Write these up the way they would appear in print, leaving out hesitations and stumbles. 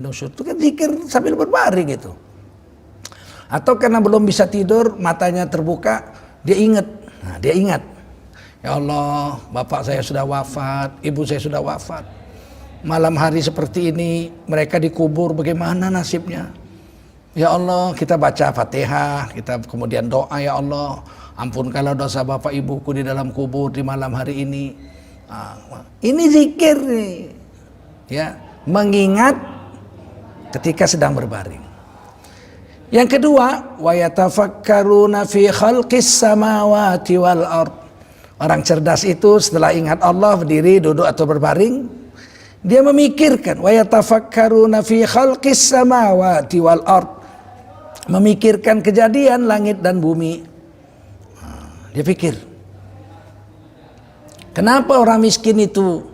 nusyur itu kan zikir sambil berbaring gitu. Atau karena belum bisa tidur, matanya terbuka, dia ingat. Nah, dia ingat. Ya Allah, bapak saya sudah wafat, ibu saya sudah wafat. Malam hari seperti ini, mereka dikubur, bagaimana nasibnya? Ya Allah, kita baca Fatihah, kita kemudian doa, ya Allah, ampunkanlah dosa bapak ibuku di dalam kubur di malam hari ini. Nah, ini zikir nih. Ya, mengingat ketika sedang berbaring. Yang kedua, wa yatafakkaruna fi khalqis samawati wal ard. Orang cerdas itu setelah ingat Allah berdiri, duduk atau berbaring, dia memikirkan wa yatafakkaruna fi khalqis samawati wal ard. Memikirkan kejadian langit dan bumi. Dia pikir. Kenapa orang miskin itu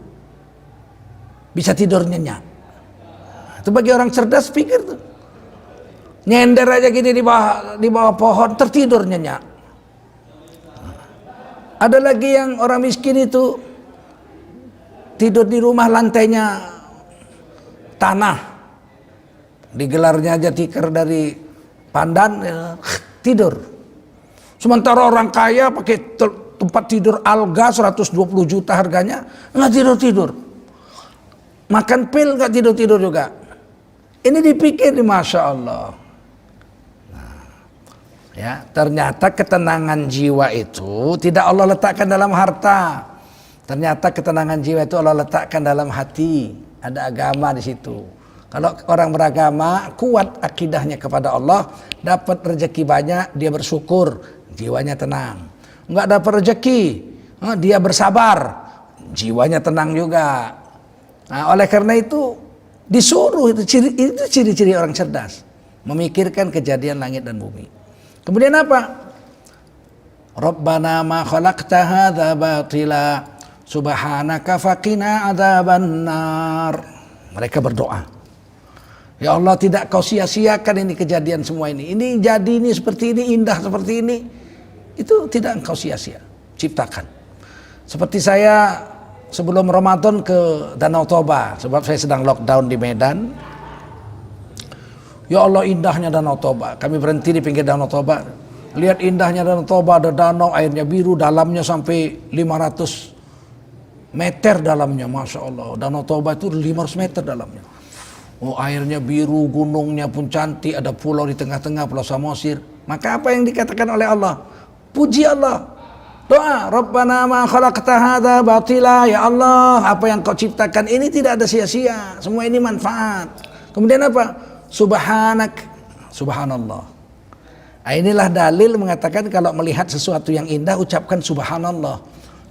bisa tidur nyenyak? Itu bagi orang cerdas pikir tuh. Nyender aja gini di bawah pohon tertidur nyenyak. Ada lagi yang orang miskin itu tidur di rumah lantainya tanah. Digelarnya aja tikar dari pandan, ya, tidur. Sementara orang kaya pakai tempat tidur alga 120 juta harganya, nggak tidur-tidur. Makan pil nggak tidur-tidur juga. Ini dipikir, Masya Allah. Ya, ternyata ketenangan jiwa itu tidak Allah letakkan dalam harta. Ternyata ketenangan jiwa itu Allah letakkan dalam hati. Ada agama di situ. Kalau orang beragama, kuat akidahnya kepada Allah, dapat rezeki banyak, dia bersyukur, jiwanya tenang. Enggak dapat rezeki, dia bersabar, jiwanya tenang juga. Nah, oleh karena itu disuruh, itu ciri-ciri orang cerdas, memikirkan kejadian langit dan bumi. Kemudian apa? Rabbana ma khalaqta hadza batila subhanaka faqina adzabannar. Mereka berdoa. Ya Allah, tidak kau sia-siakan ini kejadian semua ini. Ini jadi ini seperti ini, indah seperti ini. Itu tidak engkau sia-sia ciptakan. Seperti saya sebelum Ramadan ke Danau Toba, sebab saya sedang lockdown di Medan. Ya Allah, indahnya Danau Toba. Kami berhenti di pinggir Danau Toba. Lihat indahnya Danau Toba, ada danau, airnya biru, dalamnya sampai 500 meter dalamnya. Masya Allah, Danau Toba itu 500 meter dalamnya. Oh, airnya biru, gunungnya pun cantik, ada pulau di tengah-tengah, Pulau Samosir. Maka apa yang dikatakan oleh Allah? Puji Allah. Doa, Rabbana ma khalaqta hadza batila. Ya Allah, apa yang kau ciptakan ini tidak ada sia-sia. Semua ini manfaat. Kemudian apa? Subhanak, subhanallah. Nah, inilah dalil mengatakan kalau melihat sesuatu yang indah ucapkan subhanallah.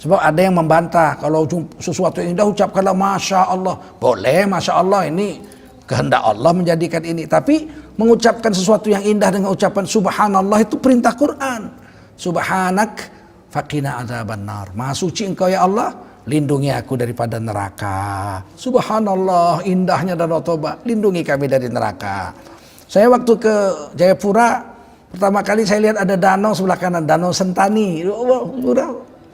Sebab ada yang membantah kalau sesuatu yang indah ucapkanlah masya Allah. Boleh, masya Allah, ini kehendak Allah menjadikan ini. Tapi mengucapkan sesuatu yang indah dengan ucapan subhanallah itu perintah Quran. Subhanak faqina adzabannar. Maha suci engkau ya Allah, lindungi aku daripada neraka. Subhanallah, indahnya Danau Toba, lindungi kami dari neraka. Saya waktu ke Jayapura, pertama kali saya lihat ada danau sebelah kanan, Danau Sentani.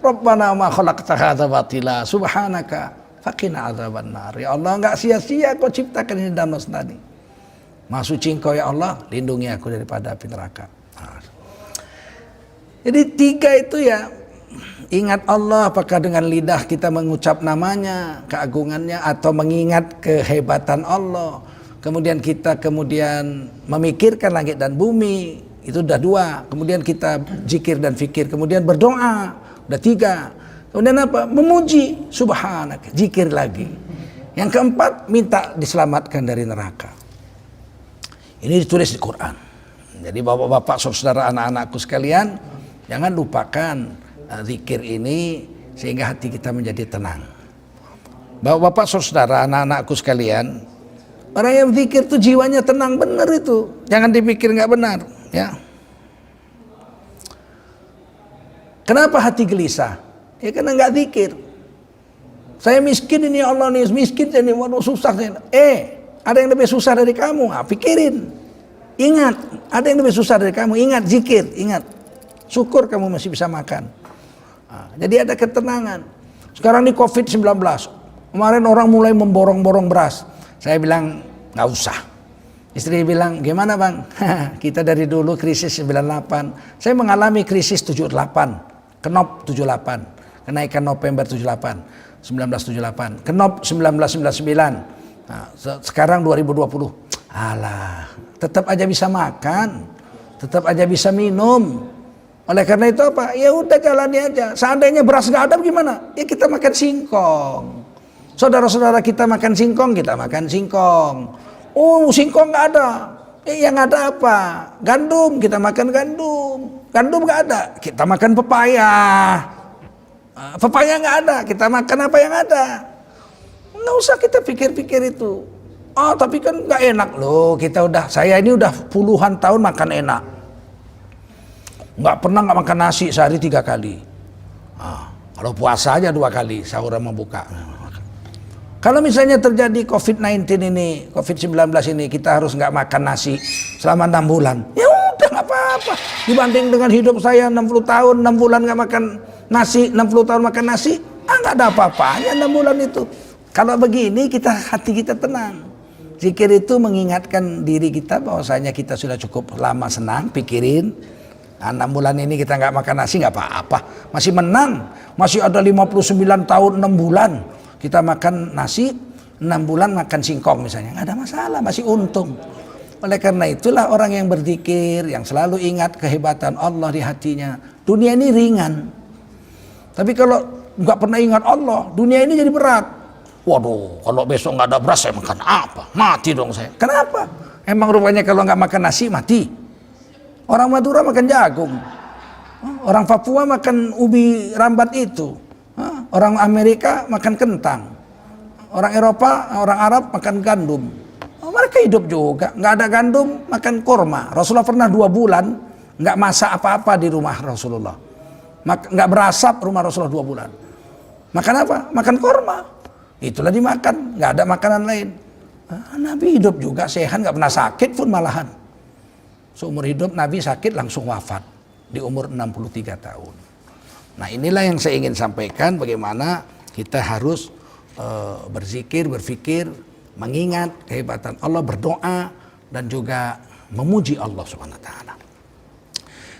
Rabbana ma khalaqta hadza batila, subhanaka faqina adzabannar. Ya Allah, enggak sia-sia kau ciptakan ini Danau Sentani. Maha suci engkau ya Allah, lindungi aku daripada api neraka. Jadi tiga itu ya, ingat Allah, apakah dengan lidah kita mengucap namanya, keagungannya, atau mengingat kehebatan Allah. Kemudian kita memikirkan langit dan bumi, itu udah dua. Kemudian kita zikir dan fikir, kemudian berdoa, udah tiga. Kemudian apa? Memuji, subhanak, zikir lagi. Yang keempat, minta diselamatkan dari neraka. Ini ditulis di Quran. Jadi bapak-bapak, saudara, anak-anakku sekalian, jangan lupakan zikir ini sehingga hati kita menjadi tenang. Bapak-bapak, saudara, anak-anakku sekalian, orang yang zikir itu jiwanya tenang, benar itu. Jangan dipikir nggak benar, ya. Kenapa hati gelisah? Ya karena nggak zikir. Saya miskin ini, Allah nih miskin ini, waduh susah. Ada yang lebih susah dari kamu, pikirin. Ingat, ada yang lebih susah dari kamu, ingat zikir, ingat. Syukur kamu masih bisa makan. Jadi ada ketenangan. Sekarang ini COVID-19, kemarin orang mulai memborong-borong beras. Saya bilang nggak usah. Istri bilang, gimana bang? Kita dari dulu krisis 98. Saya mengalami krisis 78. Kenop 78. Kenaikan November 78. 1978. Kenop 1999. Nah, sekarang 2020. Alah, tetap aja bisa makan. Tetap aja bisa minum. Oleh karena itu apa? Ya udah jalani aja. Seandainya beras nggak ada gimana? Ya kita makan singkong. Saudara-saudara kita makan singkong, kita makan singkong. Oh, singkong nggak ada. Yang ada apa? Gandum, kita makan gandum. Gandum nggak ada, kita makan pepaya. Pepaya nggak ada, kita makan apa yang ada. Nggak usah kita pikir-pikir itu. Oh, tapi kan nggak enak loh. Saya ini udah puluhan tahun makan enak. Nggak pernah nggak makan nasi sehari 3 kali. Kalau puasa aja 2 kali, sahur sama buka. Kalau misalnya terjadi COVID-19 ini, COVID-19 ini, kita harus nggak makan nasi selama 6 bulan. Ya udah nggak apa-apa. Dibanding dengan hidup saya 60 tahun, 6 bulan nggak makan nasi, 60 tahun makan nasi, nggak ada apa-apanya 6 bulan itu. Kalau begini hati kita tenang. Zikir itu mengingatkan diri kita bahwasanya kita sudah cukup lama senang, pikirin. 6 bulan ini kita nggak makan nasi nggak apa-apa. Masih menang, masih ada 59 tahun 6 bulan. Kita makan nasi, 6 bulan makan singkong misalnya. Nggak ada masalah, masih untung. Oleh karena itulah orang yang berzikir, yang selalu ingat kehebatan Allah di hatinya. Dunia ini ringan. Tapi kalau nggak pernah ingat Allah, dunia ini jadi berat. Waduh, kalau besok nggak ada beras saya makan apa? Mati dong saya. Kenapa? Emang rupanya kalau nggak makan nasi mati. Orang Madura makan jagung. Orang Papua makan ubi rambat itu. Orang Amerika makan kentang. Orang Eropa, orang Arab makan gandum. Mereka hidup juga. Nggak ada gandum, makan kurma. Rasulullah pernah 2 bulan nggak masak apa-apa di rumah Rasulullah. Nggak berasap rumah Rasulullah 2 bulan. Makan apa? Makan kurma. Itulah dimakan. Nggak ada makanan lain. Nabi hidup juga sehat, nggak pernah sakit pun malahan. Seumur hidup Nabi sakit langsung wafat di umur 63 tahun. Nah, inilah yang saya ingin sampaikan, bagaimana kita harus berzikir, berfikir, mengingat kehebatan Allah, berdoa dan juga memuji Allah Subhanahu wa taala.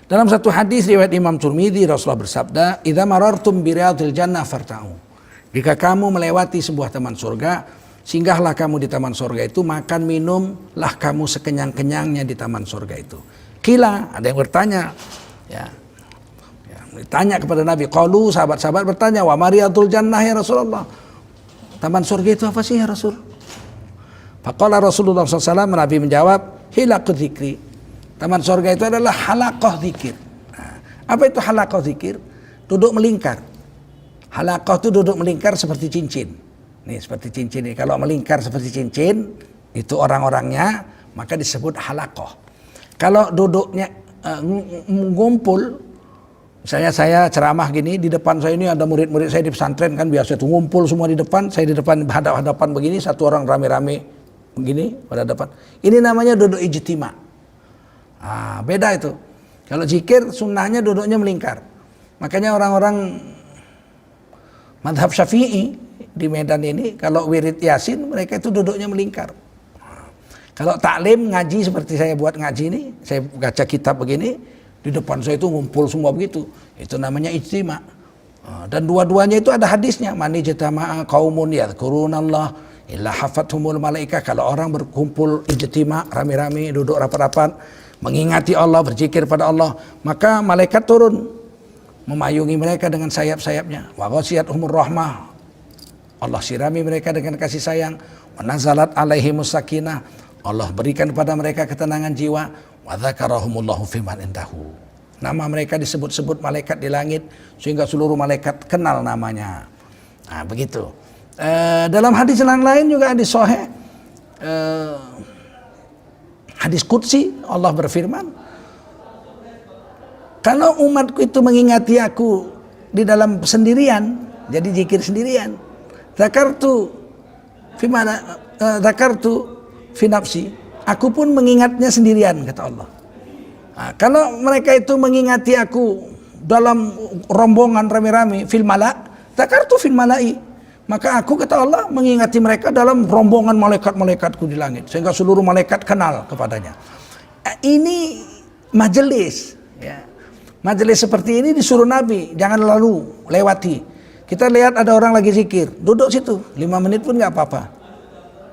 Dalam satu hadis riwayat Imam Tirmidzi, Rasulullah bersabda, "Idza marartum bi riyadil jannah farta'u." Jika kamu melewati sebuah taman surga, singgahlah kamu di taman surga itu, makan minumlah kamu sekenyang-kenyangnya di taman surga itu. Kila, ada yang bertanya, ditanya kepada Nabi, qalu, sahabat-sahabat bertanya, wa mariyatul jannah ya Rasulullah. Taman surga itu apa sih ya Rasul? Faqala Rasulullah SAW, Nabi menjawab, hilaqu dzikri. Taman surga itu adalah halaqah zikir. Nah, apa itu halaqah zikir? Duduk melingkar. Halaqah itu duduk melingkar seperti cincin. Nih seperti cincin ini. Kalau melingkar seperti cincin, itu orang-orangnya, maka disebut halaqah. Kalau duduknya ngumpul, misalnya saya ceramah gini, di depan saya ini ada murid-murid saya di pesantren kan biasa tuh ngumpul semua di depan, saya di depan hadap-hadapan begini, satu orang rame-rame begini pada depan. Ini namanya duduk ijtima. Beda itu. Kalau zikir sunnahnya duduknya melingkar. Makanya orang-orang madhab Syafi'i di Medan ini kalau wirid Yasin mereka itu duduknya melingkar. Kalau taklim ngaji seperti saya buat ngaji ini, saya baca kitab begini, di depan saya itu ngumpul semua begitu. Itu namanya ijtima. Dan dua-duanya itu ada hadisnya. Mani jatama'a qaumun yadhkurunallah illa hafathumul malaikah. Kalau orang berkumpul ijtima rame-rame duduk rapat-rapat mengingati Allah, berzikir pada Allah, maka malaikat turun memayungi mereka dengan sayap-sayapnya. Wa ghasyiathumur rahmah. Allah sirami mereka dengan kasih sayang. Wa nazalat alaihimus sakinah. Allah berikan kepada mereka ketenangan jiwa. Wa dzakarahumullahu fiman indahu. Nama mereka disebut-sebut malaikat di langit sehingga seluruh malaikat kenal namanya. Nah, begitu. Dalam hadis yang lain juga hadis sahih, hadis qudsi, Allah berfirman, kalau umatku itu mengingati aku di dalam sendirian, jadi zikir sendirian, zakartu fi nafsi, aku pun mengingatnya sendirian, kata Allah. Nah, kalau mereka itu mengingati aku dalam rombongan rame-rame, fil mala, zakartu fil malai, Maka aku, kata Allah, mengingati mereka dalam rombongan malaikat-malaikatku di langit, sehingga seluruh malaikat kenal kepadanya. Ini majelis, ya. Majelis seperti ini disuruh Nabi, jangan lalu lewati. Kita lihat ada orang lagi zikir, duduk situ 5 menit pun nggak apa-apa.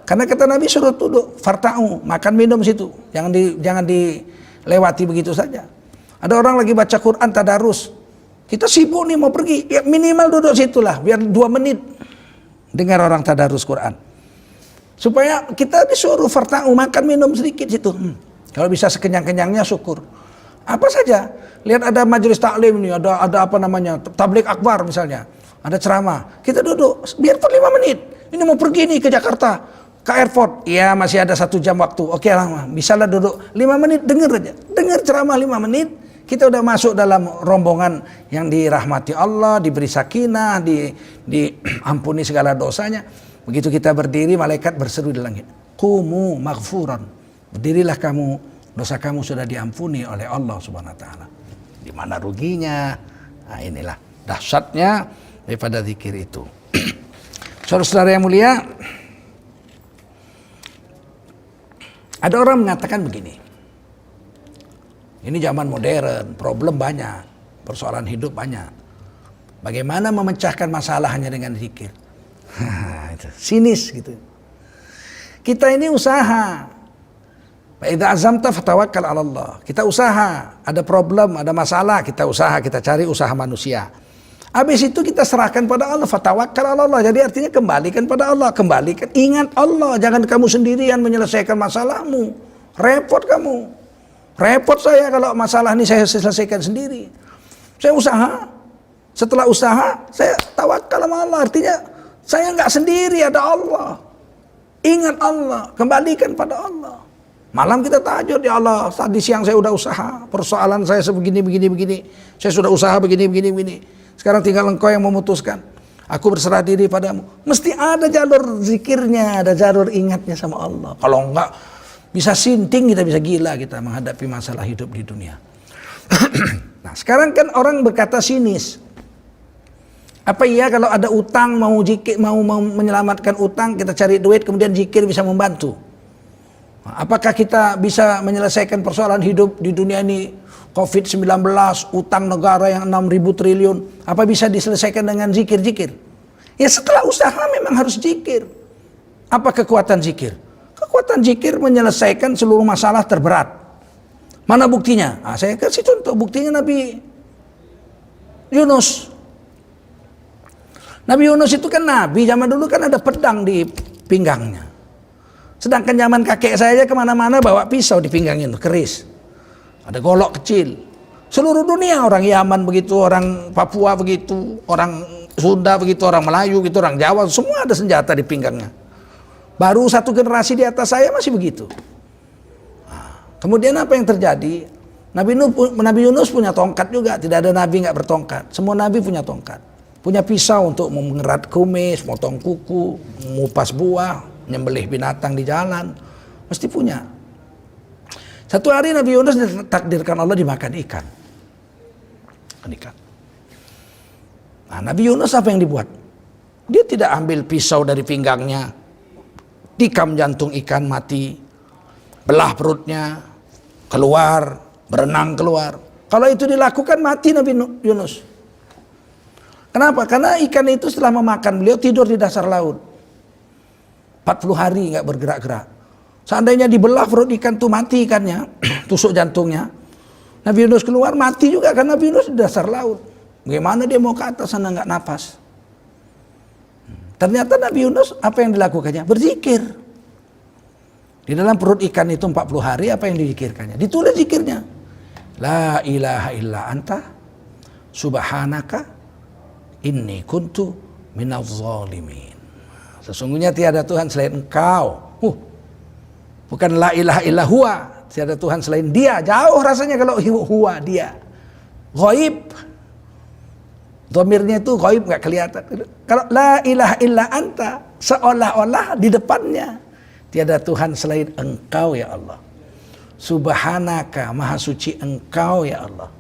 Karena kata Nabi suruh duduk, farta'u, makan minum situ, jangan dilewati begitu saja. Ada orang lagi baca Quran tadarus, kita sibuk nih mau pergi, ya minimal duduk situlah, biar 2 menit dengar orang tadarus Quran. Supaya kita disuruh farta'u, makan minum sedikit situ. Kalau bisa sekenyang-kenyangnya syukur. Apa saja, lihat ada majelis taklim nih, ada apa namanya, tablik akbar misalnya, ada ceramah, kita duduk, biarpun 5 menit. Ini mau pergi nih ke Jakarta, ke airport, ya masih ada 1 jam waktu, oke lah, bisa lah duduk 5 menit, dengar aja, dengar ceramah 5 menit, kita udah masuk dalam rombongan yang dirahmati Allah, diberi sakinah, diampuni segala dosanya. Begitu kita berdiri, malaikat berseru di langit, qumu maghfuran, berdirilah kamu, dosa kamu sudah diampuni oleh Allah Subhanahu wa taala. Di mana ruginya? Nah, inilah dahsyatnya daripada zikir itu. Saudara-saudara yang mulia, ada orang mengatakan begini, ini zaman modern, problem banyak, persoalan hidup banyak. Bagaimana memecahkan masalah hanya dengan zikir? Itu sinis gitu. Kita ini usaha. Idza azamta fatawakkal 'ala Allah. Kita usaha, ada problem, ada masalah, kita usaha, kita cari usaha manusia. Habis itu kita serahkan pada Allah, fatawakkal 'ala Allah. Jadi artinya kembalikan pada Allah, kembalikan, ingat Allah, jangan kamu sendirian menyelesaikan masalahmu. Repot kamu. Repot saya kalau masalah ini saya selesaikan sendiri. Saya usaha. Setelah usaha, saya tawakal sama Allah. Artinya saya nggak sendiri, ada Allah. Ingat Allah, kembalikan pada Allah. Malam kita tahajud, ya Allah, tadi siang saya udah usaha, persoalan saya sebegini, begini. Saya sudah usaha begini. Sekarang tinggal engkau yang memutuskan. Aku berserah diri padamu. Mesti ada jalur zikirnya, ada jalur ingatnya sama Allah. Kalau enggak, bisa sinting, kita bisa gila kita menghadapi masalah hidup di dunia. Nah, sekarang kan orang berkata sinis. Apa iya kalau ada utang, mau menyelamatkan utang, kita cari duit, kemudian zikir bisa membantu? Apakah kita bisa menyelesaikan persoalan hidup di dunia ini, COVID-19, utang negara yang 6.000 triliun, apa bisa diselesaikan dengan zikir-zikir? Ya setelah usaha memang harus zikir. Apa kekuatan zikir? Kekuatan zikir menyelesaikan seluruh masalah terberat. Mana buktinya? Nah, saya kasih contoh, buktinya Nabi Yunus. Nabi Yunus itu kan nabi, zaman dulu kan ada pedang di pinggangnya. Sedangkan zaman kakek saya kemana-mana bawa pisau di pinggangnya, keris. Ada golok kecil. Seluruh dunia, orang Yaman begitu, orang Papua begitu, orang Sunda begitu, orang Melayu gitu, orang Jawa, semua ada senjata di pinggangnya. Baru 1 generasi di atas saya masih begitu. Nah, kemudian apa yang terjadi? Nabi Yunus punya tongkat juga, tidak ada nabi nggak bertongkat. Semua nabi punya tongkat. Punya pisau untuk mengerat kumis, motong kuku, mengupas buah, nyembelih binatang di jalan, mesti punya. Satu hari Nabi Yunus ditakdirkan Allah dimakan ikan. Nah, Nabi Yunus apa yang dibuat? Dia tidak ambil pisau dari pinggangnya, tikam jantung ikan mati, belah perutnya, keluar, berenang keluar. Kalau itu dilakukan mati Nabi Yunus. Kenapa? Karena ikan itu setelah memakan beliau tidur di dasar laut. 40 hari nggak bergerak-gerak. Seandainya dibelah perut ikan tuh mati ikannya, tusuk jantungnya. Nabi Yunus keluar mati juga karena Nabi Yunus di dasar laut. Bagaimana dia mau ke atas sana nggak napas? Ternyata Nabi Yunus apa yang dilakukannya? Berzikir. Di dalam perut ikan itu 40 hari apa yang dizikirkannya? Ditulis zikirnya. La ilaha illa anta subhanaka inni kuntu minadz zalimin. Sesungguhnya tiada Tuhan selain Engkau. Bukan la ilaha illa huwa, tiada Tuhan selain Dia. Jauh rasanya kalau huwa Dia. Ghaib. Dhamirnya itu ghaib, enggak kelihatan. Kalau la ilaha illa anta, seolah-olah di depannya tiada Tuhan selain Engkau ya Allah. Subhanaka, maha suci Engkau ya Allah.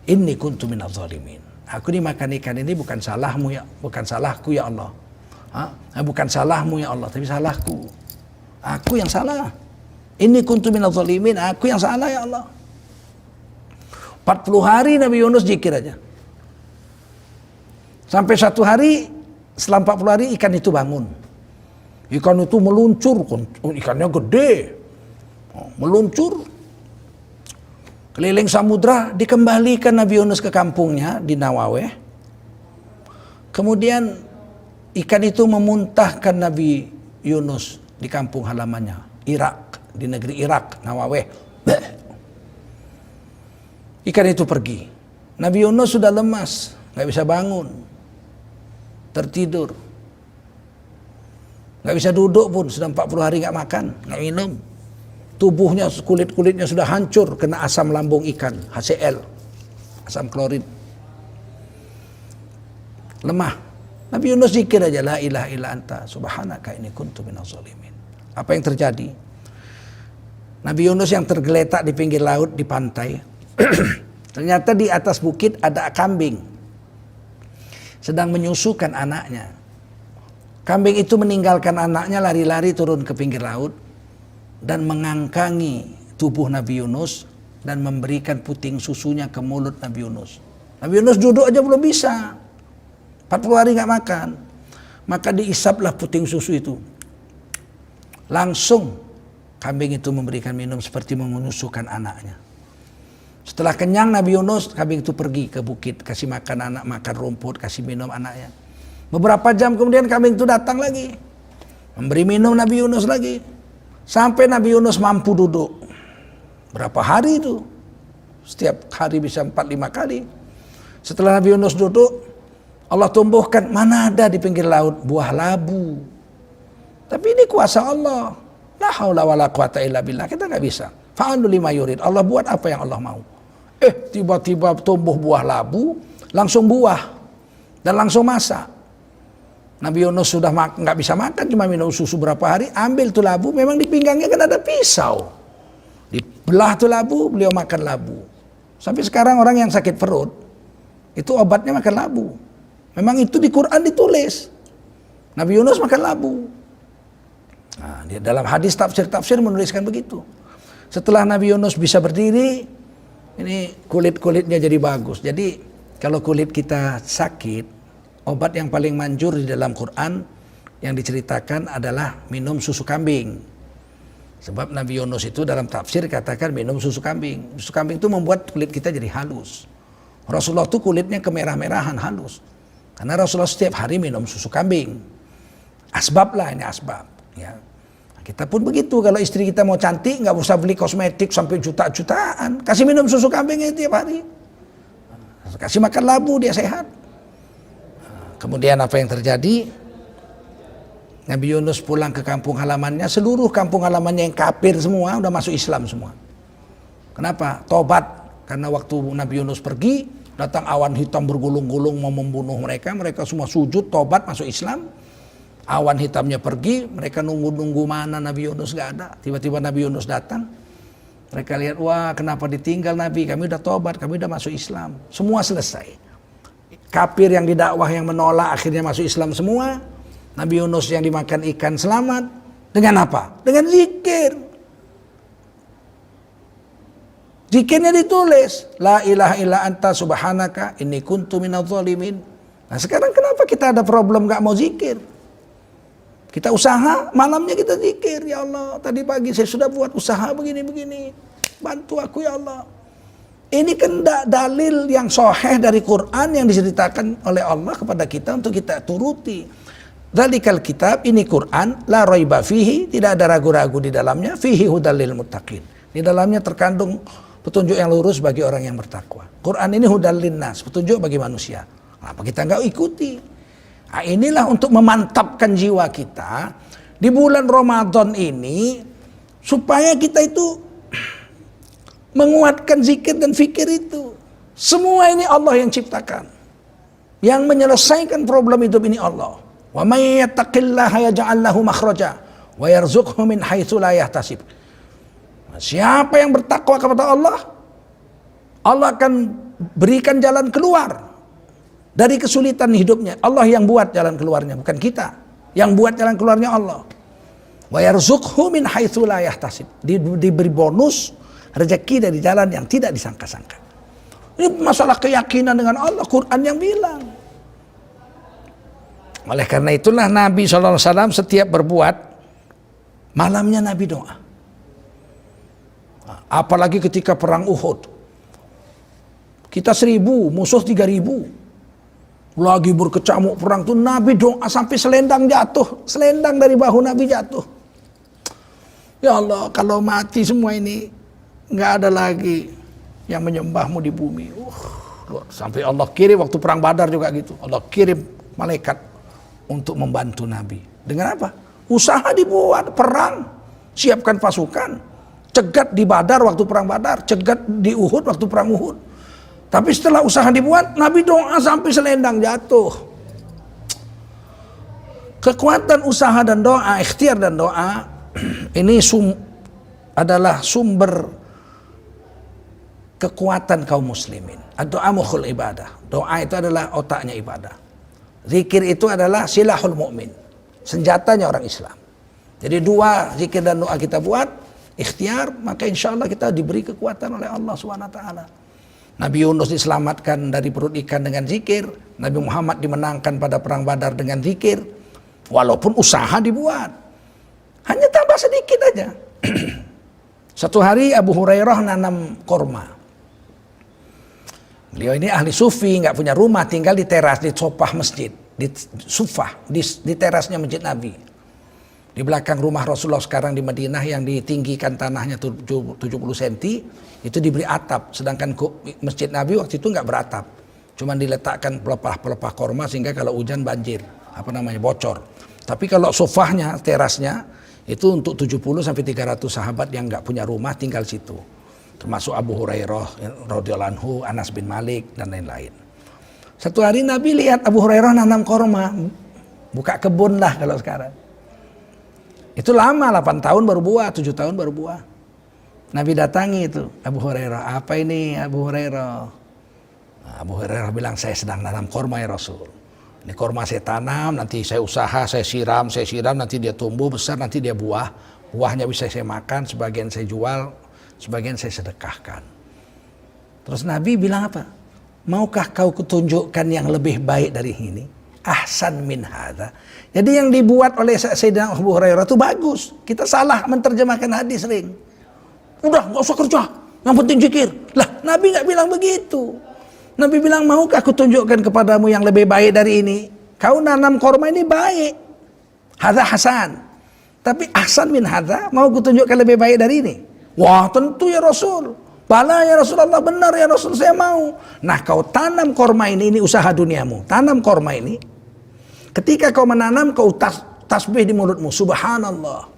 Inni kuntu minadz zalimin. Aku dimakan ikan ini bukan salahmu ya, bukan salahku ya Allah. Bukan salahmu ya Allah, tapi salahku. Aku yang salah. Ini kuntu minadz zalimin, aku yang salah ya Allah. 40 hari Nabi Yunus zikir aja. Sampai satu hari, setelah 40 hari ikan itu bangun. Ikan itu meluncur, ikannya gede. Meluncur. Keliling samudra, dikembalikan Nabi Yunus ke kampungnya di Nawaweh. Kemudian ikan itu memuntahkan Nabi Yunus di kampung halamannya, Irak, di negeri Irak, Nawaweh. Ikan itu pergi. Nabi Yunus sudah lemas, nggak bisa bangun, tertidur, nggak bisa duduk pun, sudah 40 hari nggak makan, nggak minum. Tubuhnya, kulit-kulitnya sudah hancur kena asam lambung ikan, HCl, asam klorid. Lemah. Nabi Yunus zikir aja, la ilaha illa anta subhanaka inni kuntu minadz zalimin. Apa yang terjadi? Nabi Yunus yang tergeletak di pinggir laut di pantai, ternyata di atas bukit ada kambing sedang menyusukan anaknya. Kambing itu meninggalkan anaknya, lari-lari turun ke pinggir laut dan mengangkangi tubuh Nabi Yunus dan memberikan puting susunya ke mulut Nabi Yunus. Nabi Yunus duduk aja belum bisa, 40 hari nggak makan. Maka diisaplah puting susu itu. Langsung kambing itu memberikan minum seperti menyusukan anaknya. Setelah kenyang Nabi Yunus, kambing itu pergi ke bukit, kasih makan anak, makan rumput, kasih minum anaknya. Beberapa jam kemudian kambing itu datang lagi, memberi minum Nabi Yunus lagi. Sampai Nabi Yunus mampu duduk. Berapa hari itu? Setiap hari bisa 4-5 kali. Setelah Nabi Yunus duduk, Allah tumbuhkan, mana ada di pinggir laut buah labu. Tapi ini kuasa Allah. La haula wala quwata illa billah. Kita nggak bisa. Fa'alu lima yurid. Allah buat apa yang Allah mau. Tiba-tiba tumbuh buah labu, langsung buah dan langsung masak. Nabi Yunus sudah nggak bisa makan, cuma minum susu berapa hari, ambil tuh labu, memang di pinggangnya kan ada pisau. Dibelah tuh labu, beliau makan labu. Sampai sekarang orang yang sakit perut, itu obatnya makan labu. Memang itu di Quran ditulis. Nabi Yunus makan labu. Nah, dia dalam hadis tafsir menuliskan begitu. Setelah Nabi Yunus bisa berdiri, ini kulit-kulitnya jadi bagus. Jadi kalau kulit kita sakit, obat yang paling manjur di dalam Quran yang diceritakan adalah minum susu kambing. Sebab Nabi Yunus itu dalam tafsir katakan minum susu kambing. Susu kambing itu membuat kulit kita jadi halus. Rasulullah itu kulitnya kemerah-merahan halus. Karena Rasulullah setiap hari minum susu kambing. Asbab lah ini asbab. Ya. Kita pun begitu, kalau istri kita mau cantik nggak usah beli kosmetik sampai juta-jutaan. Kasih minum susu kambingnya tiap hari. Kasih makan labu, dia sehat. Kemudian apa yang terjadi? Nabi Yunus pulang ke kampung halamannya, seluruh kampung halamannya yang kafir semua udah masuk Islam semua. Kenapa? Tobat. Karena waktu Nabi Yunus pergi, datang awan hitam bergulung-gulung mau membunuh mereka. Mereka semua sujud, tobat, masuk Islam. Awan hitamnya pergi, mereka nunggu-nunggu mana Nabi Yunus, gak ada. Tiba-tiba Nabi Yunus datang. Mereka lihat, wah kenapa ditinggal Nabi? Kami udah tobat, kami udah masuk Islam. Semua selesai. Kafir yang didakwah yang menolak akhirnya masuk Islam semua. Nabi Yunus yang dimakan ikan selamat. Dengan apa? Dengan zikir. Zikirnya ditulis. La ilaha illa anta subhanaka inni kuntu minadz zalimin. Nah sekarang kenapa kita ada problem gak mau zikir? Kita usaha, malamnya kita zikir. Ya Allah, tadi pagi saya sudah buat usaha begini-begini. Bantu aku ya Allah. Ini kan dalil yang sahih dari Quran yang diceritakan oleh Allah kepada kita untuk kita turuti. Dzalikal kitab, ini Quran, la raiba fihi, tidak ada ragu-ragu di dalamnya, fihi hudal lil muttaqin. Di dalamnya terkandung petunjuk yang lurus bagi orang yang bertakwa. Quran ini hudal linnas, petunjuk bagi manusia. Kenapa kita enggak ikuti? Nah, inilah untuk memantapkan jiwa kita di bulan Ramadan ini supaya kita itu menguatkan zikir dan fikir itu. Semua ini Allah yang ciptakan. Yang menyelesaikan problem hidup ini Allah. Wa may yattaqillaha yaj'al lahu makhraja wa yarzuqhu min haitsu la yahtasib. Siapa yang bertakwa kepada Allah, Allah akan berikan jalan keluar dari kesulitan hidupnya. Allah yang buat jalan keluarnya, bukan kita. Yang buat jalan keluarnya Allah. Wa yarzuqhu min haitsu la yahtasib. Diberi bonus rezeki dari jalan yang tidak disangka-sangka. Ini masalah keyakinan dengan Allah, Quran yang bilang. Oleh karena itulah Nabi SAW setiap berbuat, malamnya Nabi doa. Apalagi ketika perang Uhud. Kita 1000, musuh 3000. Lagi berkecamuk perang tuh Nabi doa sampai selendang jatuh. Selendang dari bahu Nabi jatuh. Ya Allah, kalau mati semua ini, nggak ada lagi yang menyembahmu di bumi. Sampai Allah kirim waktu perang Badar juga gitu. Allah kirim malaikat untuk membantu Nabi. Dengan apa? Usaha dibuat, perang, siapkan pasukan, cegat di Badar waktu perang Badar, cegat di Uhud waktu perang Uhud. Tapi setelah usaha dibuat, Nabi doa sampai selendang jatuh. Kekuatan usaha dan doa, ikhtiar dan doa, ini adalah sumber kekuatan kaum muslimin. Doa mukhul ibadah. Doa itu adalah otaknya ibadah. Zikir itu adalah silahul mu'min, senjatanya orang Islam. Jadi dua zikir dan doa kita buat, ikhtiar, maka insya Allah kita diberi kekuatan oleh Allah SWT. Nabi Yunus diselamatkan dari perut ikan dengan zikir. Nabi Muhammad dimenangkan pada perang Badar dengan zikir. Walaupun usaha dibuat, hanya tambah sedikit aja. Satu hari Abu Hurairah nanam korma. Beliau ini ahli sufi, nggak punya rumah, tinggal di teras, di sofah masjid, di sufah, di terasnya masjid Nabi. Di belakang rumah Rasulullah sekarang di Madinah yang ditinggikan tanahnya 70 cm, itu diberi atap. Sedangkan masjid Nabi waktu itu nggak beratap. Cuman diletakkan pelepah-pelepah korma sehingga kalau hujan banjir, bocor. Tapi kalau sofahnya, terasnya, itu untuk 70 sampai 300 sahabat yang nggak punya rumah tinggal situ. Termasuk Abu Hurairah radhiyallahu anhu, Anas bin Malik dan lain-lain. Satu hari Nabi lihat Abu Hurairah nanam korma, buka kebun lah kalau sekarang. Itu lama, 8 tahun baru buah, 7 tahun baru buah. Nabi datangi itu Abu Hurairah, apa ini Abu Hurairah? Nah, Abu Hurairah bilang, saya sedang nanam korma ya Rasul. Ini korma saya tanam, nanti saya usaha, saya siram, nanti dia tumbuh besar, nanti dia buah. Buahnya bisa saya makan, sebagian saya jual, sebagian saya sedekahkan. Terus Nabi bilang apa? Maukah kau kutunjukkan yang lebih baik dari ini? Ahsan min hadza. Jadi yang dibuat oleh Sayyidina Abu Hurairah itu bagus. Kita salah menerjemahkan hadis sering. Udah gak usah kerja, yang penting zikir. Lah Nabi gak bilang begitu. Nabi bilang, maukah aku tunjukkan kepadamu yang lebih baik dari ini? Kau nanam korma ini baik, hadza hasan. Tapi ahsan min hadza, mau aku tunjukkan lebih baik dari ini? Wah tentu ya Rasul. Bala ya Rasulullah, benar ya Rasul, saya mau. Nah kau tanam korma ini usaha duniamu. Tanam korma ini. Ketika kau menanam, kau tasbih di mulutmu, subhanallah.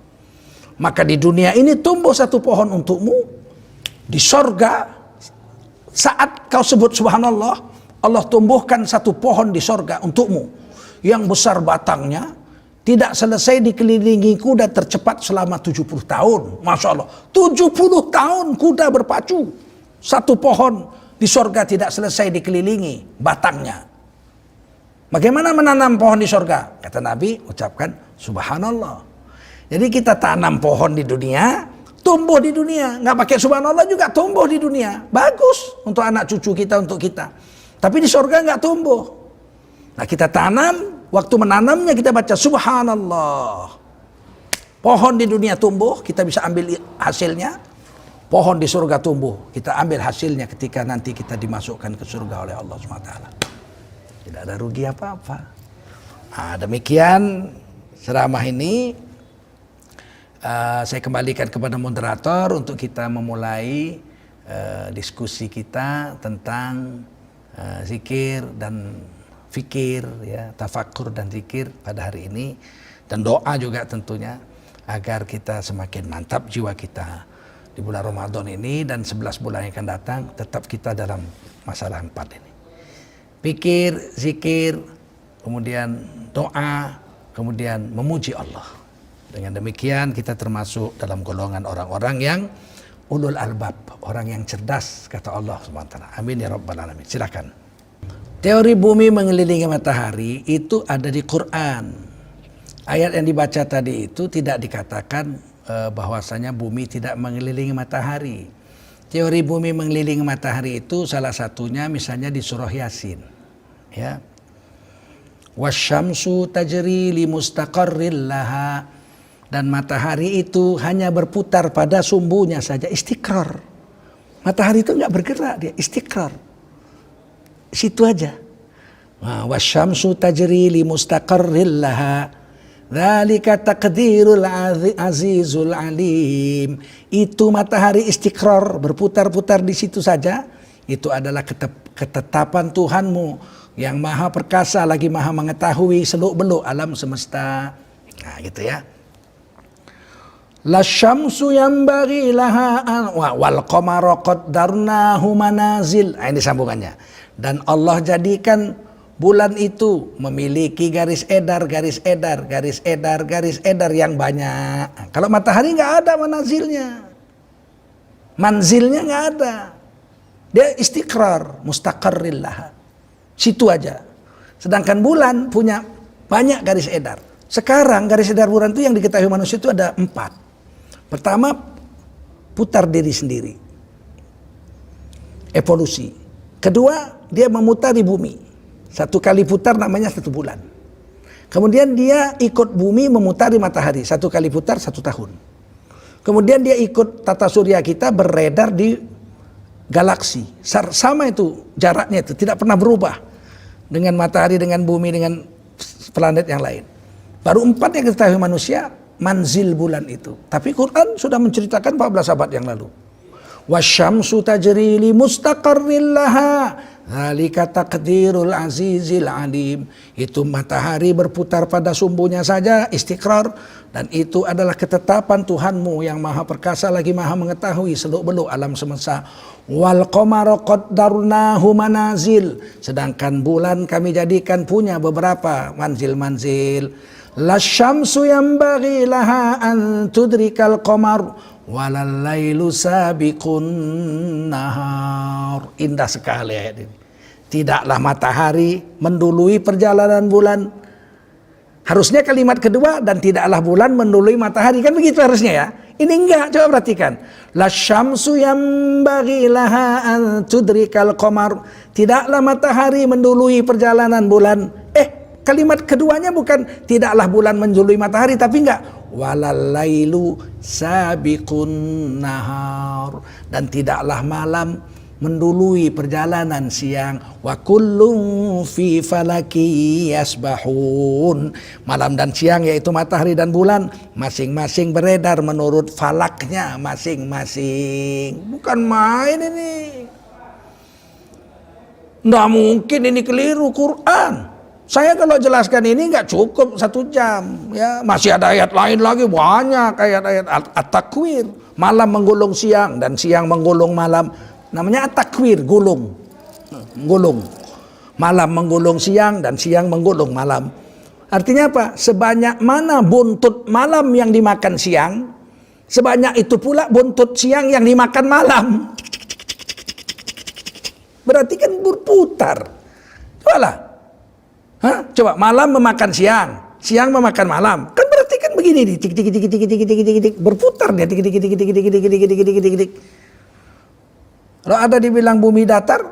Maka di dunia ini tumbuh satu pohon untukmu. Di sorga, saat kau sebut subhanallah, Allah tumbuhkan satu pohon di sorga untukmu. Yang besar batangnya, tidak selesai dikelilingi kuda tercepat selama 70 tahun. Masya Allah, 70 tahun kuda berpacu. Satu pohon di sorga tidak selesai dikelilingi batangnya. Bagaimana menanam pohon di sorga? Kata Nabi, ucapkan subhanallah. Jadi kita tanam pohon di dunia, tumbuh di dunia. Nggak pakai subhanallah juga tumbuh di dunia. Bagus untuk anak cucu kita, untuk kita. Tapi di sorga nggak tumbuh. Nah kita tanam, waktu menanamnya kita baca subhanallah. Pohon di dunia tumbuh, kita bisa ambil hasilnya. Pohon di surga tumbuh, kita ambil hasilnya ketika nanti kita dimasukkan ke surga oleh Allah SWT. Tidak ada rugi apa-apa. Nah, demikian ceramah ini saya kembalikan kepada moderator untuk kita memulai diskusi kita tentang zikir dan fikir, ya, tafakur dan zikir pada hari ini, dan doa juga tentunya agar kita semakin mantap jiwa kita di bulan Ramadan ini dan 11 bulan yang akan datang, tetap kita dalam masalah 4 ini. Pikir, zikir, kemudian doa, kemudian memuji Allah. Dengan demikian kita termasuk dalam golongan orang-orang yang ulul albab, orang yang cerdas, kata Allah SWT. Amin ya rabbal alamin. Silakan. Teori bumi mengelilingi matahari itu ada di Quran. Ayat yang dibaca tadi itu tidak dikatakan bahwasanya bumi tidak mengelilingi matahari. Teori bumi mengelilingi matahari itu salah satunya misalnya di surah Yasin. Ya. Wasyamsu tajri li mustaqarril laha, dan matahari itu hanya berputar pada sumbunya saja, istiqrar. Matahari itu enggak bergerak, dia istiqrar. Situ aja. Nah, wasyamsu tajri li mustaqarril laha. Dzalika taqdirul azizul alim. Itu matahari istiqrar, berputar-putar di situ saja. Itu adalah ketetapan Tuhanmu yang maha perkasa lagi maha mengetahui seluk-beluk alam semesta. Nah, gitu ya. Lasyamsu yambaghi laha wal qamara qaddarnahu manazil. Nah, ini sambungannya. Dan Allah jadikan bulan itu memiliki garis edar yang banyak. Nah, kalau matahari nggak ada manazilnya. Manzilnya nggak ada. Dia istiqrar, mustaqarril laha. Situ aja. Sedangkan bulan punya banyak garis edar. Sekarang garis edar bulan itu yang diketahui manusia itu ada 4. Pertama, putar diri sendiri. Evolusi. Kedua, dia memutari bumi. 1 kali putar namanya 1 bulan. Kemudian dia ikut bumi memutari matahari. 1 kali putar 1 tahun. Kemudian dia ikut tata surya kita beredar di galaksi. Sama itu jaraknya, itu tidak pernah berubah dengan matahari, dengan bumi, dengan planet yang lain. Baru 4 yang diketahui manusia manzil bulan itu. Tapi Quran sudah menceritakan 14 abad yang lalu. Wasyamsu tajri li mustaqarril laha. Dzalika taqdirul azizil alim. Itu matahari berputar pada sumbunya saja, istiqrar, dan itu adalah ketetapan Tuhanmu yang maha perkasa lagi maha mengetahui seluk-beluk alam semesta. Wal qamara qaddarnahu manazil. Sedangkan bulan kami jadikan punya beberapa manzil-manzil. Lasyamsu yambaghi laha an tudrikal qamar walal lailu sabiqun nahar. Indah sekali ayat ini. Tidaklah matahari mendului perjalanan bulan. Harusnya kalimat kedua, dan tidaklah bulan mendului matahari, kan begitu harusnya ya. Ini enggak, coba perhatikan. Lasyamsu yambaghi laha an tudrikal qamar. Tidaklah matahari mendului perjalanan bulan. Kalimat keduanya bukan tidaklah bulan mendului matahari, tapi enggak walal lailu sabiqun nahar, dan tidaklah malam mendului perjalanan siang. Wa kullun fi falaki yasbahun. Malam dan siang yaitu matahari dan bulan masing-masing beredar menurut falaknya masing-masing. Bukan main ini. Nggak mungkin ini keliru Quran. Saya kalau jelaskan ini nggak cukup 1 jam, ya masih ada ayat lain lagi banyak, ayat-ayat at-takwir, malam menggulung siang dan siang menggulung malam, namanya at-takwir, gulung, malam menggulung siang dan siang menggulung malam. Artinya apa? Sebanyak mana buntut malam yang dimakan siang, sebanyak itu pula buntut siang yang dimakan malam. Berarti kan berputar. Coba malam memakan siang, siang memakan malam. Kan berarti kan begini nih, tik berputar dia tik. Kalau ada dibilang bumi datar,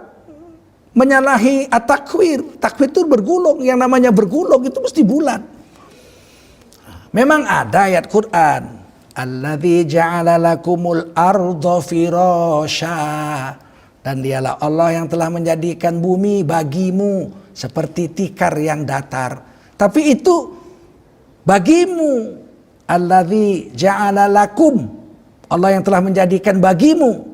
menyalahi at-takwir. Takwir itu bergulung, yang namanya bergulung itu mesti bulan. Memang ada ayat Quran, alladzi ja'ala lakumul arda firasya, dan dialah Allah yang telah menjadikan bumi bagimu seperti tikar yang datar. Tapi itu bagimu. Alladzi ja'ala lakum, Allah yang telah menjadikan bagimu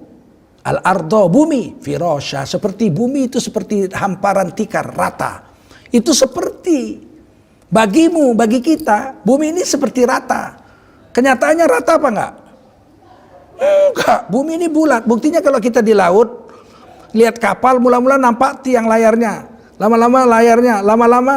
al-ardo, bumi, firasya, seperti bumi itu seperti hamparan tikar rata. Itu seperti bagimu, bagi kita bumi ini seperti rata. Kenyataannya rata apa enggak? Enggak, bumi ini bulat. Buktinya kalau kita di laut lihat kapal, mula-mula nampak tiang layarnya, lama-lama layarnya, lama-lama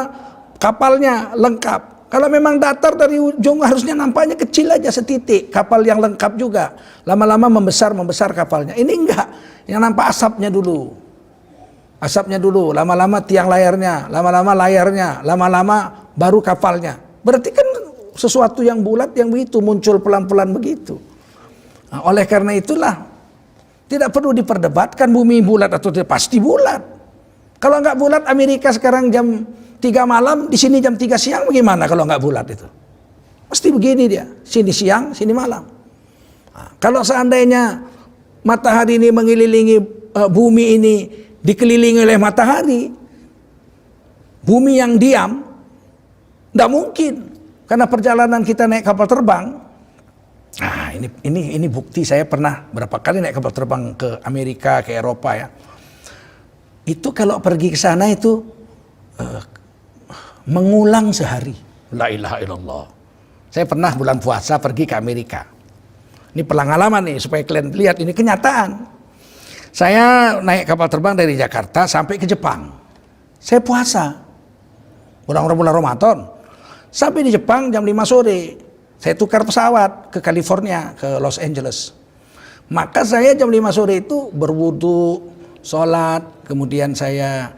kapalnya lengkap. Kalau memang datar dari ujung harusnya nampaknya kecil aja setitik, kapal yang lengkap juga. Lama-lama membesar kapalnya. Ini enggak, yang nampak asapnya dulu. Asapnya dulu, lama-lama tiang layarnya, lama-lama layarnya, lama-lama baru kapalnya. Berarti kan sesuatu yang bulat yang begitu muncul pelan-pelan begitu. Nah, oleh karena itulah tidak perlu diperdebatkan bumi bulat atau tidak, pasti bulat. Kalau nggak bulat, Amerika sekarang jam 3 malam, di sini jam 3 siang, bagaimana kalau nggak bulat itu? Pasti begini dia, sini siang, sini malam. Nah, kalau seandainya matahari ini mengelilingi bumi ini dikelilingi oleh matahari, bumi yang diam, tidak mungkin. Karena perjalanan kita naik kapal terbang. Nah, ini bukti, saya pernah berapa kali naik kapal terbang ke Amerika, ke Eropa ya. Itu kalau pergi ke sana itu mengulang sehari. La ilaha illallah. Saya pernah bulan puasa pergi ke Amerika. Ini pengalaman nih supaya kalian lihat ini kenyataan. Saya naik kapal terbang dari Jakarta sampai ke Jepang. Saya puasa. Bulan Ramadan. Sampai di Jepang jam 5 sore. Saya tukar pesawat ke California, ke Los Angeles. Maka saya jam 5 sore itu berwudu, sholat, kemudian saya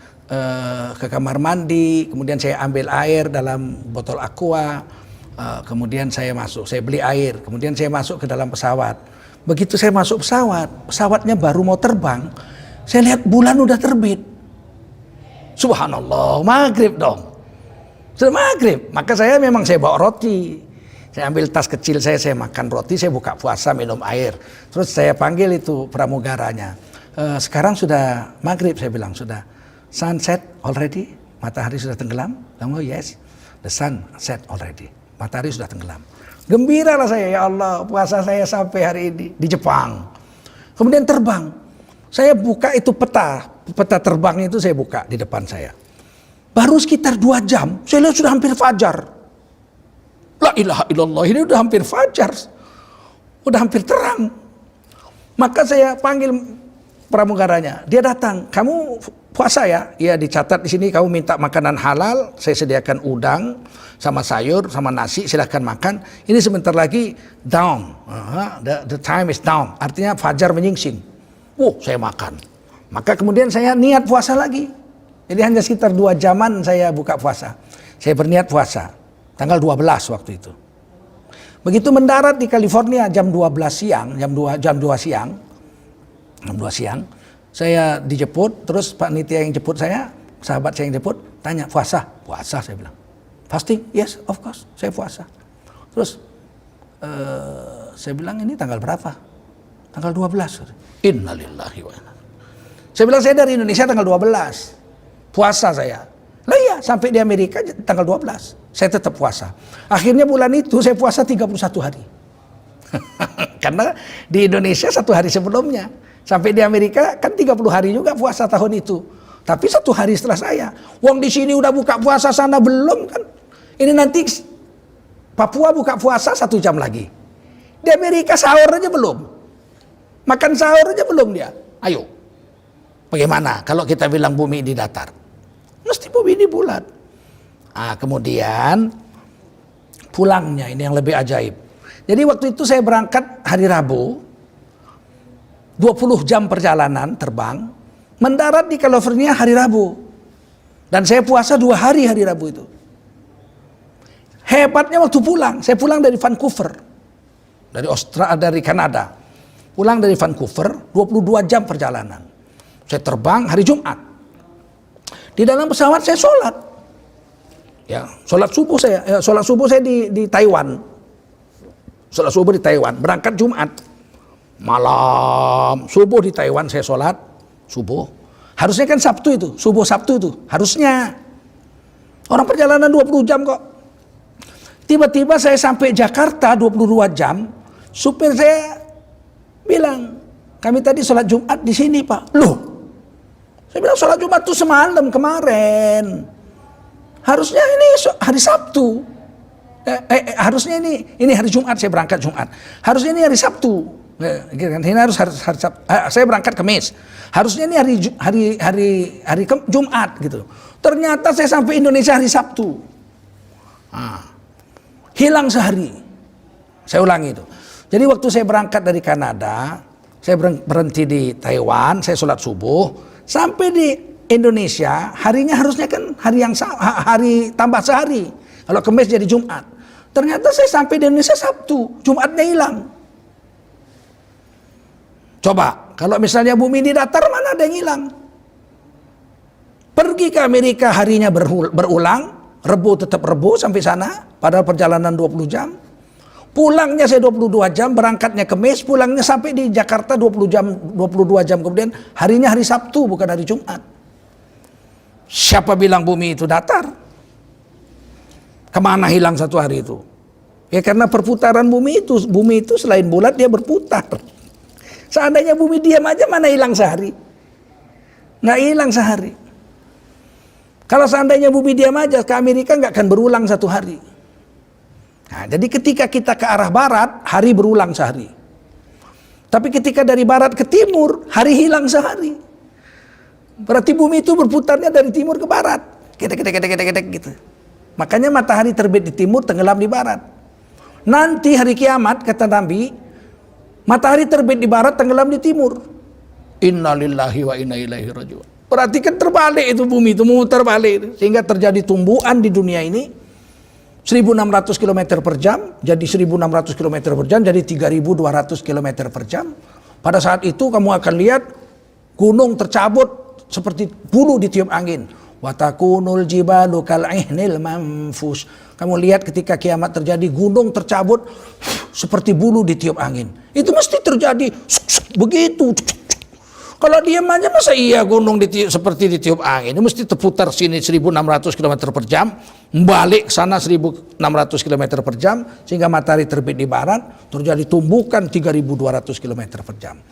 ke kamar mandi, kemudian saya ambil air dalam botol aqua, kemudian saya masuk, saya beli air, kemudian saya masuk ke dalam pesawat. Begitu saya masuk pesawat, pesawatnya baru mau terbang, saya lihat bulan udah terbit. Subhanallah, maghrib dong. Sudah maghrib, maka saya bawa roti. Saya ambil tas kecil saya makan roti, saya buka puasa, minum air. Terus saya panggil itu pramugaranya. Sekarang sudah maghrib, saya bilang, sudah sunset already, matahari sudah tenggelam. Oh yes, the sun set already, matahari sudah tenggelam. Gembira lah saya, ya Allah, puasa saya sampai hari ini di Jepang. Kemudian terbang, saya buka itu peta terbangnya itu saya buka di depan saya. Baru sekitar 2 jam, saya lihat sudah hampir fajar. La ilaha illallah, ini udah hampir fajar, udah hampir terang. Maka saya panggil pramugaranya, dia datang, kamu puasa ya? Iya, dicatat di sini kamu minta makanan halal, saya sediakan udang sama sayur sama nasi, silahkan makan. Ini sebentar lagi down, the time is down, artinya fajar menyingsing. Saya makan. Maka kemudian saya niat puasa lagi. Jadi hanya sekitar 2 jaman saya buka puasa. Saya berniat puasa tanggal 12 waktu itu. Begitu mendarat di California jam 12 siang, jam 2 siang, saya dijemput, terus Pak Nitya yang jemput saya, sahabat saya yang jemput, tanya, puasa? Puasa, saya bilang. Fasting? Yes, of course, saya puasa. Terus saya bilang, ini tanggal berapa? Tanggal 12. Innalillahi wa inna. Saya bilang, saya dari Indonesia tanggal 12. Puasa saya. Lah iya, sampai di Amerika tanggal 12. Saya tetap puasa. Akhirnya bulan itu saya puasa 31 hari. Karena di Indonesia 1 hari sebelumnya. Sampai di Amerika kan 30 hari juga puasa tahun itu. Tapi 1 hari setelah saya. Wong di sini udah buka puasa, sana belum kan. Ini nanti Papua buka puasa 1 jam lagi. Di Amerika sahur aja belum. Makan sahur aja belum dia. Ayo. Bagaimana kalau kita bilang bumi ini datar? Mesti bumi ini bulat. Kemudian pulangnya ini yang lebih ajaib. Jadi waktu itu saya berangkat hari Rabu. 20 jam perjalanan terbang, mendarat di California hari Rabu. Dan saya puasa 2 hari Rabu itu. Hebatnya waktu pulang, saya pulang dari Vancouver. Dari Kanada. Pulang dari Vancouver, 22 jam perjalanan. Saya terbang hari Jumat. Di dalam pesawat saya sholat. Ya, sholat subuh saya di Taiwan. Sholat subuh di Taiwan, berangkat Jumat. Malam subuh di Taiwan saya sholat subuh. Harusnya kan Sabtu itu, subuh Sabtu itu harusnya. Orang perjalanan 20 jam kok. Tiba-tiba saya sampai Jakarta 22 jam. Supir saya bilang, kami tadi sholat Jumat di sini Pak. Loh, saya bilang sholat Jumat itu semalam kemarin. Harusnya ini hari Sabtu. Harusnya ini hari Jumat, saya berangkat Jumat. Harusnya ini hari Sabtu. Ini harus hari Sabtu. Saya berangkat Kamis. Harusnya ini hari Jumat gitu. Ternyata saya sampai Indonesia hari Sabtu. Hilang sehari. Saya ulangi itu. Jadi waktu saya berangkat dari Kanada, saya berhenti di Taiwan, saya sholat subuh, sampai di Indonesia harinya harusnya kan hari tambah sehari. Kalau Kamis jadi Jumat. Ternyata saya sampai di Indonesia Sabtu, Jumatnya hilang. Coba, kalau misalnya bumi di datar mana ada yang hilang? Pergi ke Amerika harinya berulang, Rebo tetap Rebo sampai sana, padahal perjalanan 20 jam. Pulangnya saya 22 jam, berangkatnya Kamis, pulangnya sampai di Jakarta 22 jam kemudian, harinya hari Sabtu bukan hari Jumat. Siapa bilang bumi itu datar? Kemana hilang satu hari itu? Ya karena perputaran bumi itu selain bulat dia berputar. Seandainya bumi diam aja mana hilang sehari? Nggak hilang sehari. Kalau seandainya bumi diam aja ke Amerika nggak akan berulang satu hari. Nah, jadi ketika kita ke arah barat, hari berulang sehari. Tapi ketika dari barat ke timur, hari hilang sehari. Berarti bumi itu berputarnya dari timur ke barat. Gedek gitu. Makanya matahari terbit di timur, tenggelam di barat. Nanti hari kiamat, kata Nabi, matahari terbit di barat, tenggelam di timur. Innalillahi wa inna ilaihi raji'un. Berarti kan terbalik itu bumi itu, memutar balik. Sehingga terjadi tumbuhan di dunia ini. 1.600 km per jam, jadi 1.600 km per jam, jadi 3.200 km per jam. Pada saat itu kamu akan lihat gunung tercabut seperti bulu ditiup angin. Watakunul jibalu kal'ihnil manfus. Kamu lihat ketika kiamat terjadi, gunung tercabut seperti bulu ditiup angin. Itu mesti terjadi begitu. Kalau diam aja masa iya gunung seperti ditiup angin. Ini mesti terputar sini 1.600 km per jam, balik sana 1.600 km per jam, sehingga matahari terbit di barat, terjadi tumbukan 3.200 km per jam.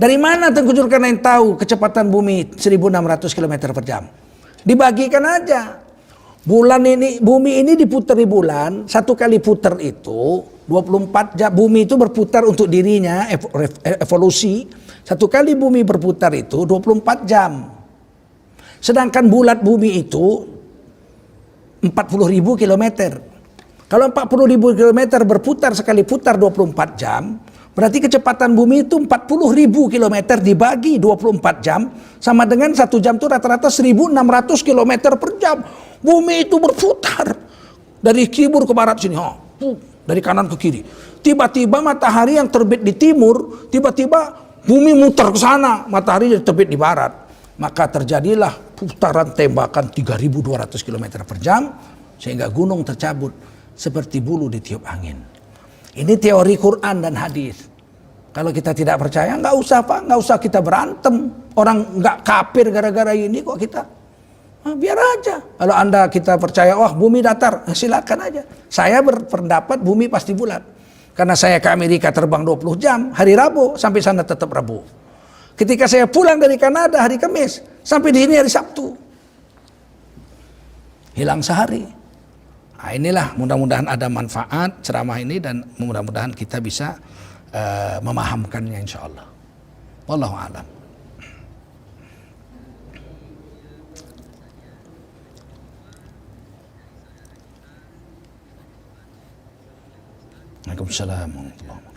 Dari mana Tengku Zulkarnain tahu kecepatan bumi 1.600 km per jam? Dibagikan aja. Bumi ini diputari bulan, satu kali putar itu 24 jam. Bumi itu berputar untuk dirinya, evolusi. Satu kali bumi berputar itu 24 jam. Sedangkan bulat bumi itu 40.000 kilometer. Kalau 40.000 kilometer berputar sekali putar 24 jam, berarti kecepatan bumi itu 40.000 kilometer dibagi 24 jam, sama dengan 1 jam itu rata-rata 1.600 kilometer per jam. Bumi itu berputar dari timur ke barat sini, dari kanan ke kiri. Tiba-tiba matahari yang terbit di timur, tiba-tiba bumi muter ke sana, matahari terbit di barat. Maka terjadilah putaran tembakan 3.200 km per jam, sehingga gunung tercabut seperti bulu ditiup angin. Ini teori Quran dan hadis. Kalau kita tidak percaya, nggak usah Pak, nggak usah kita berantem. Orang nggak kafir gara-gara ini kok kita. Biar aja. Kalau kita percaya, bumi datar, silakan aja. Saya berpendapat bumi pasti bulat. Karena saya ke Amerika terbang 20 jam, hari Rabu, sampai sana tetap Rabu. Ketika saya pulang dari Kanada hari Kamis, sampai di sini hari Sabtu. Hilang sehari. Nah, inilah mudah-mudahan ada manfaat ceramah ini dan mudah-mudahan kita bisa memahamkannya insya Allah. Wallahu a'lam. Waalaikumsalam warahmatullahi wabarakatuh.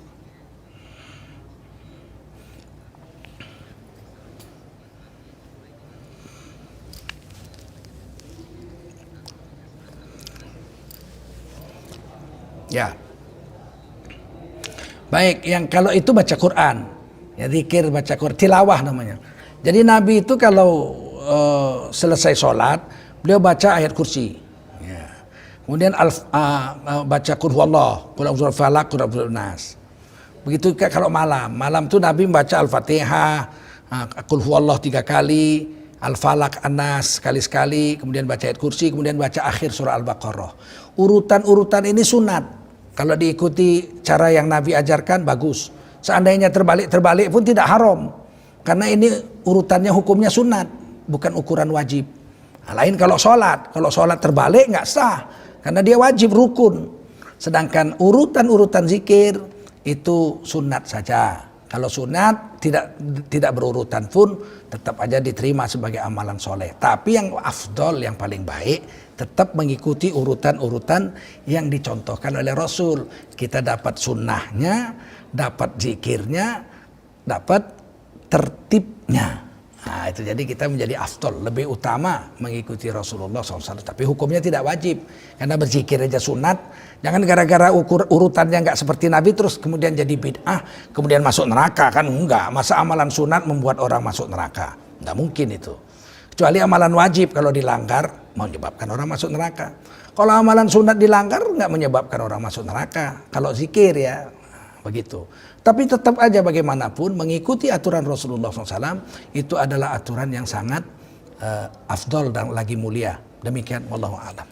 Ya. Baik, yang kalau itu baca Quran. Ya zikir baca Quran, tilawah namanya. Jadi Nabi itu kalau selesai sholat, beliau baca ayat kursi. Ya. Kemudian baca qul huwallah, qul a'udzu birabbil falaq, qul a'udzu birabbin nas. Begitu kalau malam. Malam itu Nabi membaca Al-Fatihah, qul huwallah 3 kali, Al-Falaq, An-Nas sekali-sekali, kemudian baca ayat kursi, kemudian baca akhir surah Al-Baqarah. Urutan-urutan ini sunat. Kalau diikuti cara yang Nabi ajarkan bagus. Seandainya terbalik pun tidak haram. Karena ini urutannya hukumnya sunat, bukan ukuran wajib. Nah, lain kalau sholat terbalik nggak sah. Karena dia wajib rukun. Sedangkan urutan-urutan zikir itu sunat saja. Kalau sunat tidak berurutan pun tetap aja diterima sebagai amalan soleh. Tapi yang afdol, yang paling baik tetap mengikuti urutan-urutan yang dicontohkan oleh Rasul. Kita dapat sunnahnya, dapat zikirnya, dapat tertibnya. Nah, itu jadi kita menjadi afdol, lebih utama mengikuti Rasulullah SAW. Tapi hukumnya tidak wajib, karena berzikir aja sunat. Jangan gara-gara urutannya nggak seperti Nabi terus kemudian jadi bid'ah, kemudian masuk neraka, kan enggak. Masa amalan sunat membuat orang masuk neraka? Nggak mungkin itu. Kecuali amalan wajib kalau dilanggar menyebabkan orang masuk neraka. Kalau amalan sunat dilanggar nggak menyebabkan orang masuk neraka. Kalau zikir ya begitu. Tapi tetap aja bagaimanapun mengikuti aturan Rasulullah SAW itu adalah aturan yang sangat afdol dan lagi mulia. Demikian, wallahu a'lam.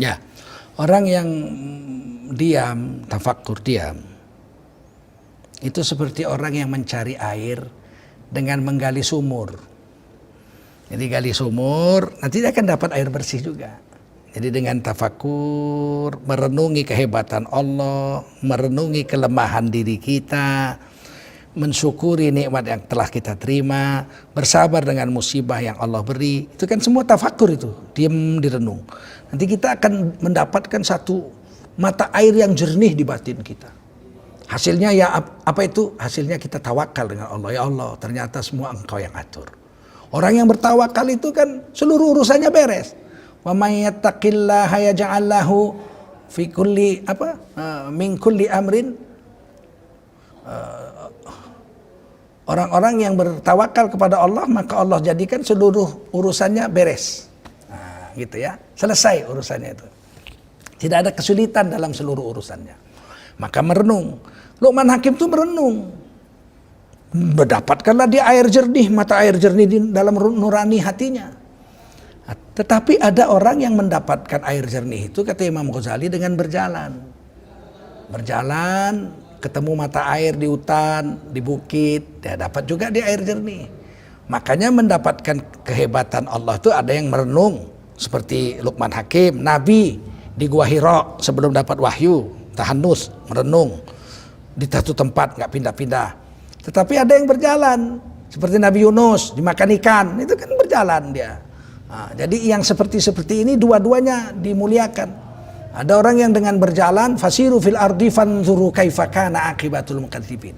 Ya, orang yang diam, tafakkur diam, itu seperti orang yang mencari air dengan menggali sumur. Jadi gali sumur, nanti dia akan dapat air bersih juga. Jadi dengan tafakkur, merenungi kehebatan Allah, merenungi kelemahan diri kita, mensyukuri nikmat yang telah kita terima, bersabar dengan musibah yang Allah beri. Itu kan semua tafakkur itu, diam direnung. Nanti kita akan mendapatkan satu mata air yang jernih di batin kita. Hasilnya ya apa itu? Hasilnya kita tawakal dengan Allah. Ya Allah, ternyata semua Engkau yang atur. Orang yang bertawakal itu kan seluruh urusannya beres. Wa may yattaqillaha yaj'al lahu fi kulli min kulli amrin. Orang-orang yang bertawakal kepada Allah, maka Allah jadikan seluruh urusannya beres. Nah, gitu ya. Selesai urusannya itu. Tidak ada kesulitan dalam seluruh urusannya. Maka merenung. Luqman Hakim itu merenung. Mendapatkanlah dia air jernih, mata air jernih di dalam nurani hatinya. Tetapi ada orang yang mendapatkan air jernih itu, kata Imam Ghazali, dengan berjalan. Berjalan, ketemu mata air di hutan, di bukit, dia dapat juga dia air jernih. Makanya mendapatkan kehebatan Allah itu ada yang merenung. Seperti Luqman Hakim, Nabi di Gua Hira sebelum dapat wahyu, tahanus, merenung. Di satu tempat, gak pindah-pindah. Tetapi ada yang berjalan, seperti Nabi Yunus dimakan ikan, itu kan berjalan dia. Nah, jadi yang seperti ini dua-duanya dimuliakan. Ada orang yang dengan berjalan, fasiru fil ardi fanzuru kaifa kana akibatul mukadzibin.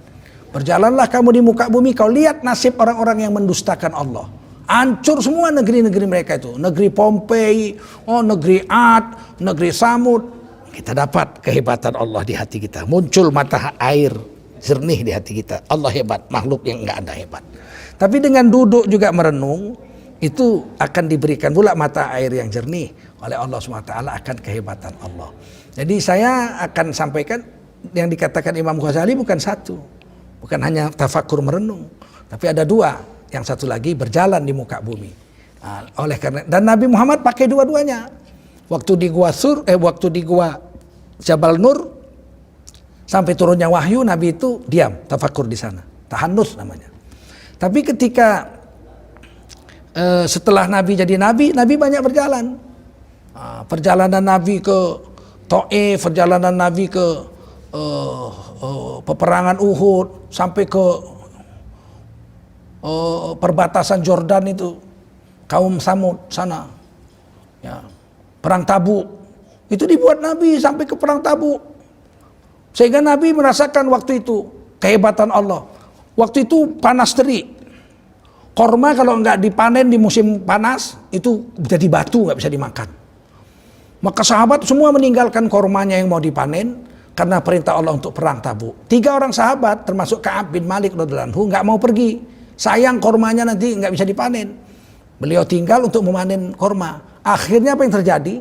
Berjalanlah kamu di muka bumi, kau lihat nasib orang-orang yang mendustakan Allah. Hancur semua negeri-negeri mereka itu, negeri Pompei, negeri Ad, negeri Samud. Kita dapat kehebatan Allah di hati kita, muncul mata air jernih di hati kita. Allah hebat, makhluk yang enggak ada hebat. Tapi dengan duduk juga merenung, itu akan diberikan pula mata air yang jernih oleh Allah SWT akan kehebatan Allah. Jadi saya akan sampaikan yang dikatakan Imam Ghazali bukan satu, bukan hanya tafakur merenung, tapi ada dua. Yang satu lagi berjalan di muka bumi. Nah, oleh karena dan Nabi Muhammad pakai dua-duanya. Waktu di gua Jabal Nur sampai turunnya wahyu, Nabi itu diam, tafakur di sana. Tahanus namanya. Tapi ketika setelah Nabi jadi Nabi banyak berjalan. Perjalanan Nabi ke Taif, perjalanan Nabi ke peperangan Uhud, sampai ke perbatasan Jordan itu, kaum Samud sana. Ya, perang Tabuk. Itu dibuat Nabi sampai ke perang Tabuk. Sehingga Nabi merasakan waktu itu kehebatan Allah. Waktu itu panas terik. Korma kalau nggak dipanen di musim panas itu jadi batu, nggak bisa dimakan. Maka sahabat semua meninggalkan kormanya yang mau dipanen karena perintah Allah untuk perang Tabuk. 3 orang sahabat termasuk Ka'ab bin Malik radhiyallahu anhu nggak mau pergi. Sayang kormanya nanti nggak bisa dipanen. Beliau tinggal untuk memanen korma. Akhirnya apa yang terjadi?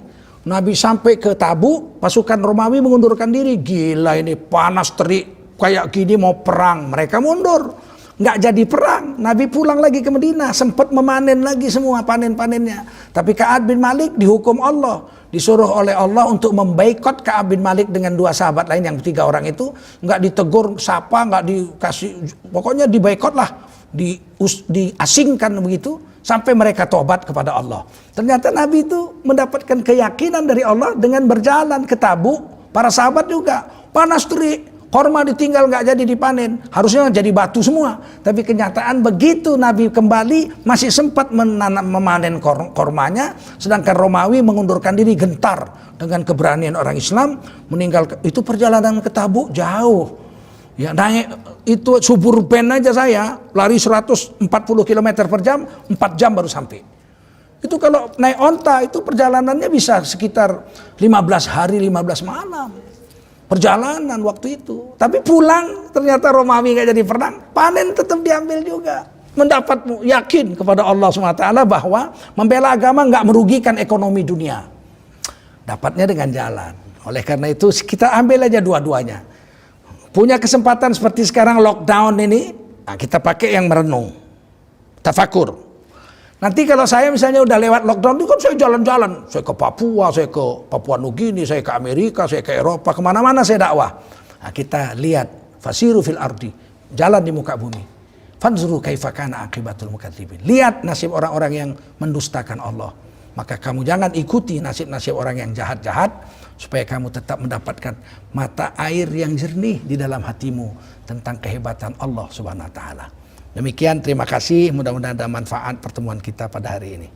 Nabi sampai ke Tabuk, pasukan Romawi mengundurkan diri. Gila ini panas terik kayak gini mau perang, mereka mundur. Nggak jadi perang. Nabi pulang lagi ke Madinah, sempat memanen lagi semua panen-panennya. Tapi Ka'ab bin Malik dihukum Allah, disuruh oleh Allah untuk memboikot Ka'ab bin Malik dengan dua sahabat lain yang 3 orang itu, nggak ditegur, sapa, nggak dikasih, pokoknya diboikot lah, diasingkan begitu sampai mereka tobat kepada Allah. Ternyata Nabi itu mendapatkan keyakinan dari Allah dengan berjalan ke Tabuk. Para sahabat juga panas terik, korma ditinggal nggak jadi dipanen, harusnya jadi batu semua. Tapi kenyataan begitu Nabi kembali masih sempat memanen kormanya, sedangkan Romawi mengundurkan diri gentar dengan keberanian orang Islam meninggal. Itu perjalanan ke Tabuk jauh. Ya naik itu suburban aja saya lari 140 km per jam, 4 jam baru sampai. Itu kalau naik onta itu perjalanannya bisa sekitar 15 hari 15 malam. Perjalanan waktu itu. Tapi pulang ternyata Romawi nggak jadi perang, panen tetap diambil juga. Mendapat yakin kepada Allah SWT bahwa membela agama nggak merugikan ekonomi dunia. Dapatnya dengan jalan. Oleh karena itu kita ambil aja dua-duanya. Punya kesempatan seperti sekarang lockdown ini, nah kita pakai yang merenung. Tafakur. Nanti kalau saya misalnya udah lewat lockdown itu kan saya jalan-jalan. Saya ke Papua, saya ke Papua Nugini, saya ke Amerika, saya ke Eropa, kemana-mana saya dakwah. Nah, kita lihat, fasiru fil ardi, jalan di muka bumi. Fanzuru kaifa kana aqibatul mukadzibin. Lihat nasib orang-orang yang mendustakan Allah. Maka kamu jangan ikuti nasib-nasib orang yang jahat-jahat, supaya kamu tetap mendapatkan mata air yang jernih di dalam hatimu tentang kehebatan Allah Subhanahu wa taala. Demikian, terima kasih, mudah-mudahan ada manfaat pertemuan kita pada hari ini.